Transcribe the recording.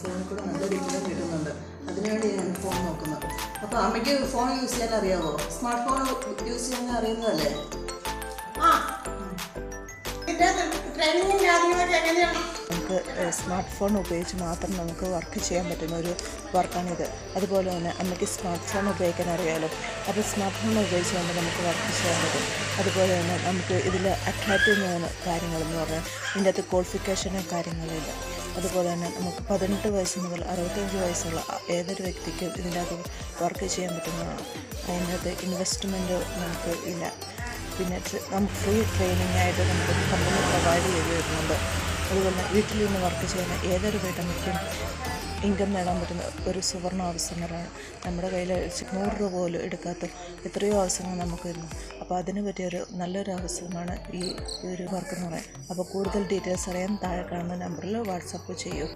ഫോണിൽ കൂടെ നല്ലൊരു ഇൻകം കിട്ടുന്നുണ്ട്. അതിനുവേണ്ടി ഞാൻ ഫോൺ നോക്കുന്നത്. അപ്പോൾ അമ്മയ്ക്ക് ഫോൺ യൂസ് ചെയ്യാൻ അറിയാമോ? സ്മാർട്ട് ഫോൺ യൂസ് ചെയ്യാൻ അറിയുന്നതല്ലേ? നമുക്ക് സ്മാർട്ട് ഫോൺ ഉപയോഗിച്ച് മാത്രം നമുക്ക് വർക്ക് ചെയ്യാൻ പറ്റുന്ന ഒരു വർക്കാണിത്. അതുപോലെ തന്നെ അമ്മയ്ക്ക് സ്മാർട്ട് ഫോൺ ഉപയോഗിക്കാൻ അറിയാമല്ലോ. അപ്പോൾ സ്മാർട്ട് ഫോൺ ഉപയോഗിച്ചുകൊണ്ട് നമുക്ക് വർക്ക് ചെയ്യാൻ പറ്റും. അതുപോലെ തന്നെ നമുക്ക് ഇതിൽ അറ്റാച്ച് ചെയ്യുന്ന കാര്യങ്ങളെന്ന് പറഞ്ഞാൽ ഇതിൻ്റെ അകത്ത് ക്വാളിഫിക്കേഷനും കാര്യങ്ങളില്ല. അതുപോലെ തന്നെ നമുക്ക് 18 വയസ്സ് മുതൽ 65 വയസ്സുള്ള ഏതൊരു വ്യക്തിക്കും ഇതിൻ്റെ അകത്ത് വർക്ക് ചെയ്യാൻ പറ്റുന്നതാണ്. അതിനകത്ത് ഇൻവെസ്റ്റ്മെൻറ്റ് നമുക്ക് ഇല്ല. പിന്നെ നമുക്ക് ഫ്രീ ട്രെയിനിങ് ആയിട്ട് നമുക്ക് കമ്പനി പ്രൊവൈഡ് ചെയ്ത് തരുന്നുണ്ട്. അതുപോലെ വീട്ടിൽ നിന്ന് വർക്ക് ചെയ്യുന്ന ഏതൊരു വീട്ടമ്മയ്ക്കും ഇൻകം നേടാൻ പറ്റുന്ന ഒരു സുവർണ്ണ അവസരങ്ങളാണ്. നമ്മുടെ കയ്യിൽ 100 രൂപ പോലും എടുക്കാത്ത എത്രയോ അവസരങ്ങൾ നമുക്ക് വരുന്നു. അപ്പോൾ അതിന് പറ്റിയൊരു നല്ലൊരു അവസരമാണ് ഈ ഒരു വർക്ക് എന്ന് പറയുന്നത്. അപ്പോൾ കൂടുതൽ ഡീറ്റെയിൽസ് അറിയാൻ താഴെ കാണുന്ന നമ്പറിൽ വാട്സപ്പ് ചെയ്യൂ.